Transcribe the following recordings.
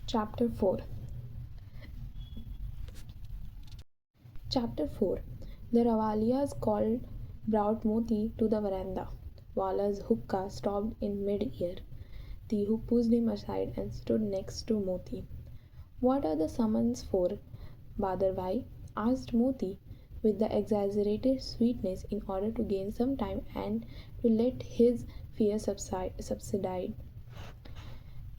Chapter 4 Chapter 4 The Rawaliyas brought Moti to the veranda. Wala's hookah stopped in mid-air. Tihu pushed him aside and stood next to Moti. "What are the summons for, Badar Bhai?" asked Moti, with the exaggerated sweetness in order to gain some time and to let his fear subside.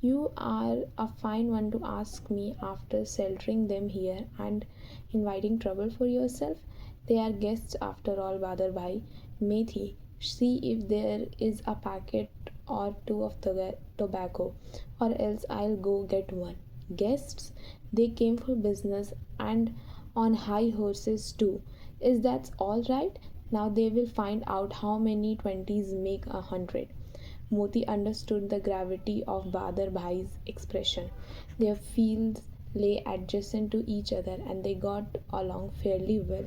"You are a fine one to ask me after sheltering them here and inviting trouble for yourself. They are guests after all, Badar Bhai. Methi, see if there is a packet or two of tobacco, or else I'll go get one." "Guests? They came for business, and on high horses too. Is that all right? Now they will find out how many twenties make 100. Moti understood the gravity of Badar Bhai's expression. Their fields lay adjacent to each other and they got along fairly well.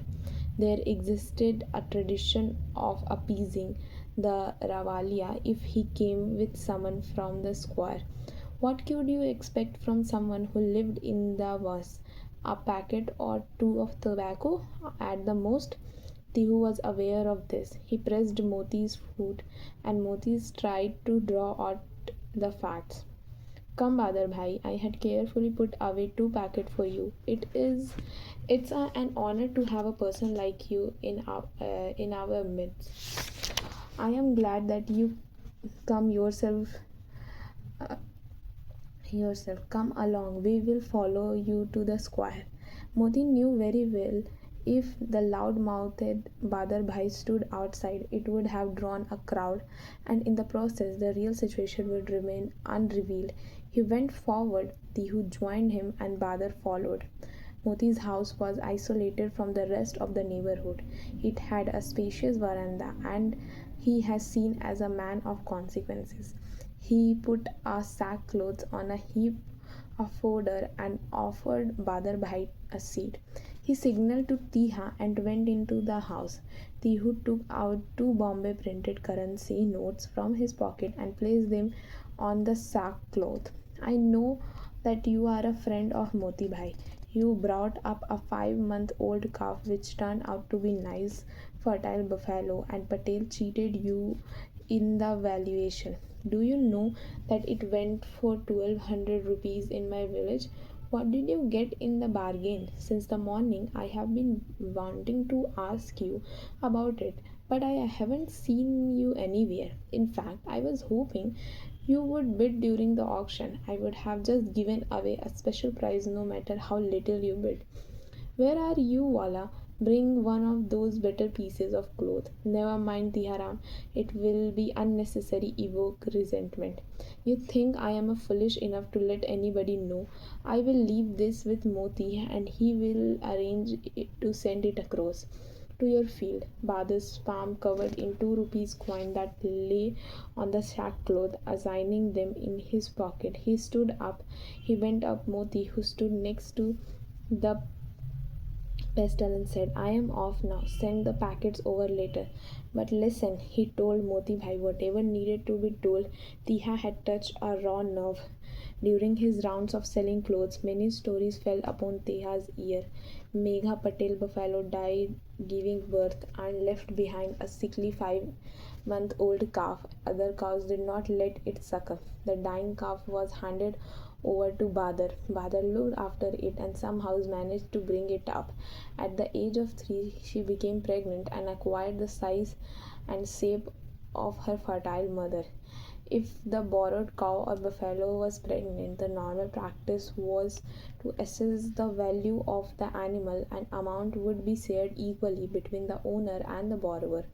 There existed a tradition of appeasing the Rawaliya if he came with someone from the square. What could you expect from someone who lived in the was? A packet or two of tobacco at the most. Tihu was aware of this. He pressed Moti's foot, and Moti tried to draw out the facts. "Come, Badar Bhai, I had carefully put away 2 packets for you. It's an honor to have a person like you in our midst. I am glad that you come yourself. Come along. We will follow you to the square." Moti knew very well if the loud-mouthed Badar Bhai stood outside, it would have drawn a crowd, and in the process the real situation would remain unrevealed. He went forward, Tihu joined him, and Badar followed. Moti's house was isolated from the rest of the neighborhood. It had a spacious veranda, and he was seen as a man of consequences. He put a sackcloth on a heap of fodder and offered Badar Bhai a seat. He signalled to Tiha and went into the house. Tihu took out 2 Bombay printed currency notes from his pocket and placed them on the sackcloth. "I know that you are a friend of Moti Bhai. You brought up a 5-month-old calf which turned out to be nice, fertile buffalo, and Patel cheated you in the valuation. Do you know that it went for 1200 rupees in my village? What did you get in the bargain? Since the morning I have been wanting to ask you about it, but I haven't seen you anywhere. In fact, I was hoping you would bid during the auction. I would have just given away a special prize no matter how little you bid." "Where are you, Wala? Bring one of those better pieces of cloth." "Never mind, Tiharam. It will be unnecessary evoke resentment. You think I am foolish enough to let anybody know. I will leave this with Moti and he will arrange to send it across to your field." Badar's palm covered in 2 rupees coin that lay on the sackcloth, assigning them in his pocket. He stood up. He went up Moti, who stood next to the pestle, and said, "I am off now. Send the packets over later." "But listen," he told Moti Bhai whatever needed to be told. Tiha had touched a raw nerve. During his rounds of selling clothes, many stories fell upon Tiha's ear. Megha Patel buffalo died giving birth and left behind a sickly 5-month-old calf. Other cows did not let it suckle. The dying calf was handed over to Badar. Badar looked after it and somehow managed to bring it up. At the age of 3, she became pregnant and acquired the size and shape of her fertile mother. If the borrowed cow or buffalo was pregnant, the normal practice was to assess the value of the animal, and amount would be shared equally between the owner and the borrower.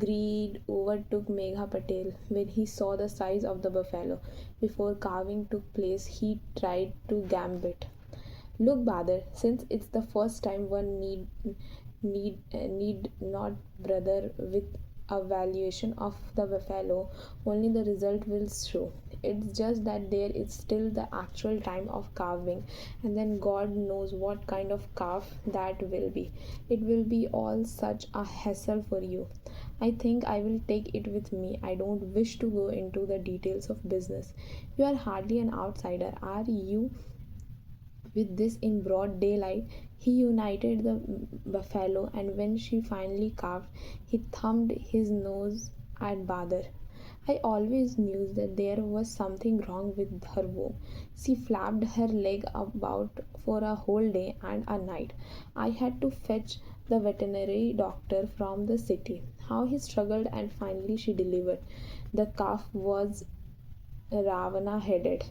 Greed overtook Megha Patel when he saw the size of the buffalo. Before calving took place, he tried to gambit. "Look, Badar, since it's the first time, one need not brother with evaluation of the buffalo, only the result will show. It's just that there is still the actual time of carving, and then God knows what kind of calf that will be. It will be all such a hassle for you. I think I will take it with me. I don't wish to go into the details of business. You are hardly an outsider, are you? With this in broad daylight, he united the buffalo, and when she finally calved, he thumbed his nose at Badar. I always knew that there was something wrong with her womb. She flapped her leg about for a whole day and a night. I had to fetch the veterinary doctor from the city. How he struggled, and finally she delivered. The calf was Ravana headed.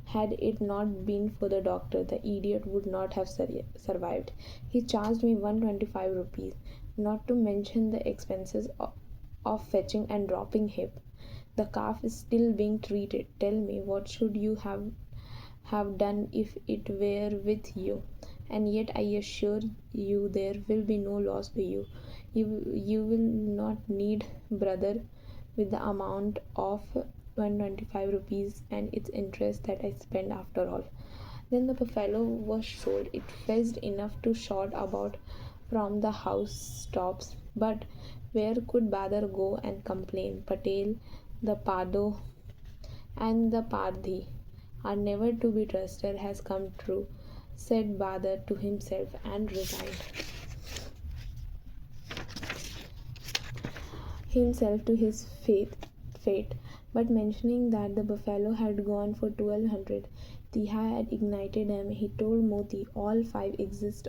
Had it not been for the doctor, the idiot would not have survived. He charged me 125 rupees, not to mention the expenses of fetching and dropping him. The calf is still being treated. Tell me, what should you have done if it were with you? And yet I assure you there will be no loss to you. You will not need brother with the amount of 125 rupees and its interest that I spent after all. Then the buffalo was sold. It fetched enough to shout about from the housetops. But where could Badar go and complain? Patel, the Pado, and the Pardhi are never to be trusted has come true, said Badar to himself and resigned himself to his fate. But mentioning that the buffalo had gone for 1200, Tiha had ignited him. He told Moti all five exits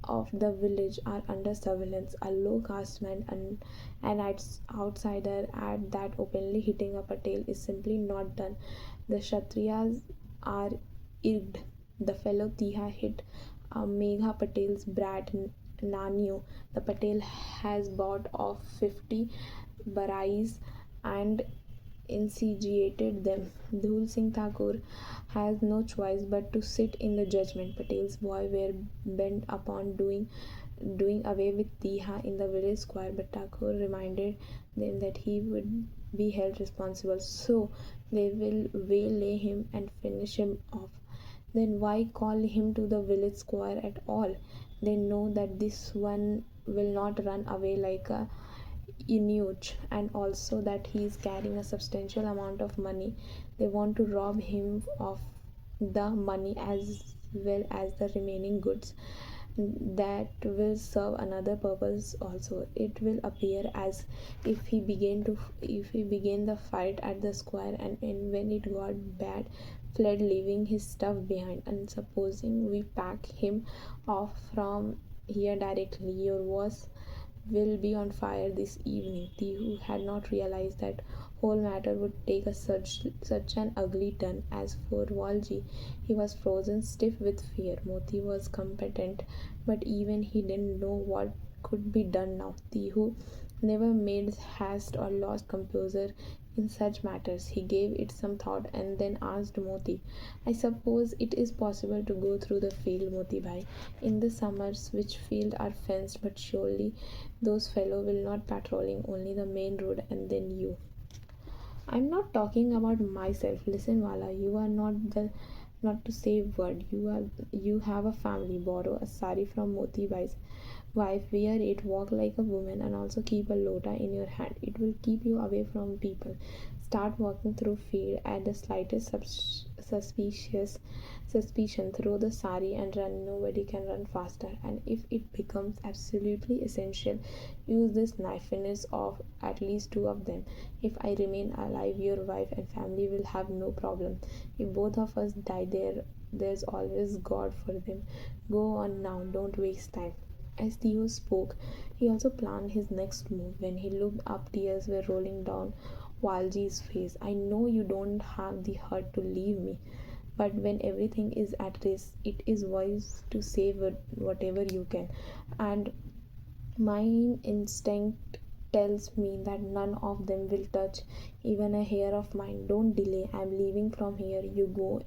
of the village are under surveillance. A low caste man and an outsider at that openly hitting a Patel is simply not done. The Kshatriyas are irked. The fellow Tiha hit Megha Patel's brat Nanu. The Patel has bought off 50 barais and instigated them. Dhul Singh Thakur has no choice but to sit in the judgment. Patel's boys were bent upon doing away with Tiha in the village square, but Thakur reminded them that he would be held responsible. So they will waylay him and finish him off. Then why call him to the village square at all? They know that this one will not run away like a Inuit, and also that he is carrying a substantial amount of money. They want to rob him of the money as well as the remaining goods. That will serve another purpose also. It will appear as if he began the fight at the square, and when it got bad fled leaving his stuff behind. And supposing we pack him off from here directly, your was will be on fire this evening. Tihu had not realized that whole matter would take such an ugly turn. As for Walji, he was frozen stiff with fear. Moti was competent, but even he didn't know what could be done now. Tihu never made haste or lost composure in such matters. He gave it some thought and then asked Moti, I suppose it is possible to go through the field, Moti Bhai, in the summers, which fields are fenced, but surely those fellow will not patrolling only the main road, and then you. I'm not talking about myself. Listen, Wala, you are not to say word. You have a family. Borrow a sari from Moti Bai's wife, wear it, walk like a woman, and also keep a lota in your hand. It will keep you away from people. Start walking through field at the slightest suspicious suspicion. Throw the sari and run. Nobody can run faster. And if it becomes absolutely essential, use this knife finish of at least two of them. If I remain alive, your wife and family will have no problem. If both of us die, there's always God for them. Go on now. Don't waste time. As Theo spoke, he also planned his next move. When he looked up, tears were rolling down Walji's face. I know you don't have the heart to leave me, but when everything is at risk, it is wise to save whatever you can. And my instinct tells me that none of them will touch even a hair of mine. Don't delay. I'm leaving from here. You go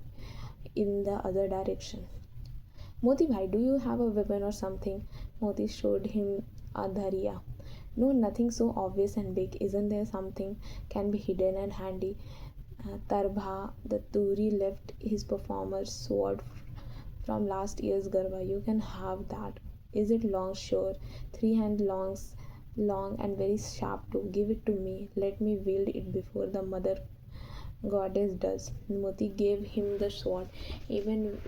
in the other direction. Moti bhai, do you have a weapon or something? Moti showed him a dhariya. No, nothing so obvious and big. Isn't there something can be hidden and handy? Tarbha, the Turi left his performer's sword from last year's Garba. You can have that. Is it long? Sure. 3 hand longs, long and very sharp too. Give it to me. Let me wield it before the mother goddess does. Moti gave him the sword. Even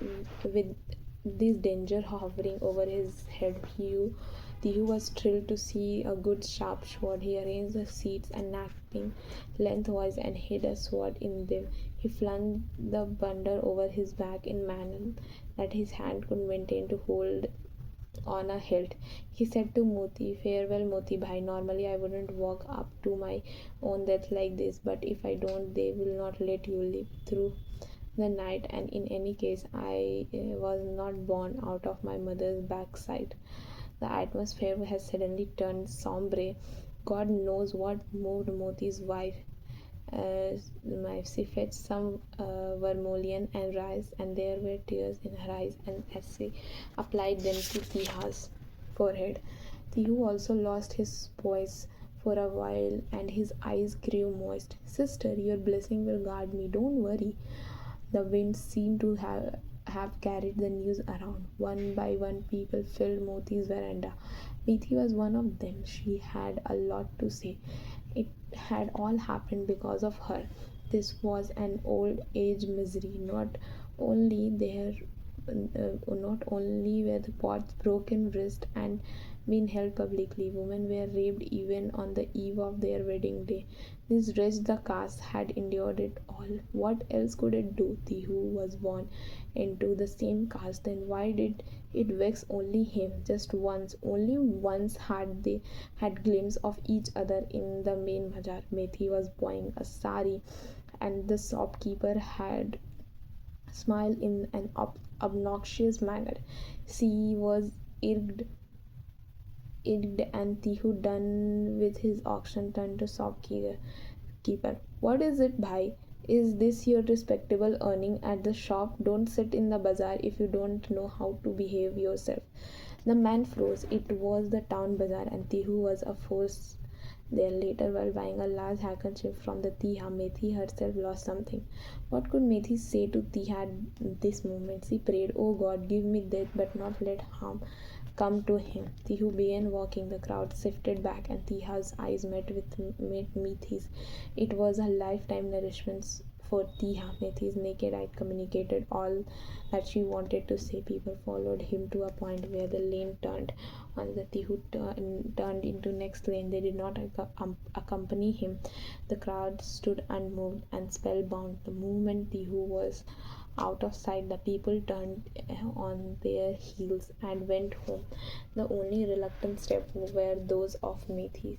with this danger hovering over his head, Tihu was thrilled to see a good sharp sword. He arranged the seats and napping lengthwise and hid a sword in them. He flung the bundle over his back in manner that his hand could maintain to hold on a hilt. He said to Moti, "Farewell, Moti Bhai. Normally, I wouldn't walk up to my own death like this, but if I don't, they will not let you live through the night, and in any case, I was not born out of my mother's backside." The atmosphere has suddenly turned sombre. God knows what moved Moti's wife. She fetched some vermilion and rice, and there were tears in her eyes, and as she applied them to Tiha's forehead, Tihu also lost his poise for a while, and his eyes grew moist. "Sister, your blessing will guard me. Don't worry." The wind seemed to have carried the news around. One by one, people filled Moti's veranda. Methi was one of them. She had a lot to say. It had all happened because of her. This was an old age misery. Not only were the pots broken wrist and been held publicly, women were raped even on the eve of their wedding day. This wretch, the caste, had endured it all. What else could it do? The who was born into the same caste, then why did it vex only him? Just once, only once had they had glimpse of each other in the main bazaar. Methi was buying a sari, and the shopkeeper had smiled in an obnoxious manner. She was irked and Tihu, done with his auction, turned to shopkeeper. "What is it, bhai? Is this your respectable earning at the shop? Don't sit in the bazaar if you don't know how to behave yourself." The man froze. It was the town bazaar, and Tihu was a force there. Later, while buying a large handkerchief from the Tiha, Methi herself lost something. What could Methi say to Tiha at this moment? She prayed, "Oh God, give me death, but not let harm come to him." Tihu began walking. The crowd shifted back, and Tiha's eyes met Methi's. It was a lifetime nourishment for Tiha. Methi's naked eye communicated all that she wanted to say. People followed him to a point where the lane turned. Once the Tihu turned into next lane, they did not accompany him. The crowd stood unmoved and spellbound. The moment Tihu was out of sight, the people turned on their heels and went home. The only reluctant steps were those of Methi.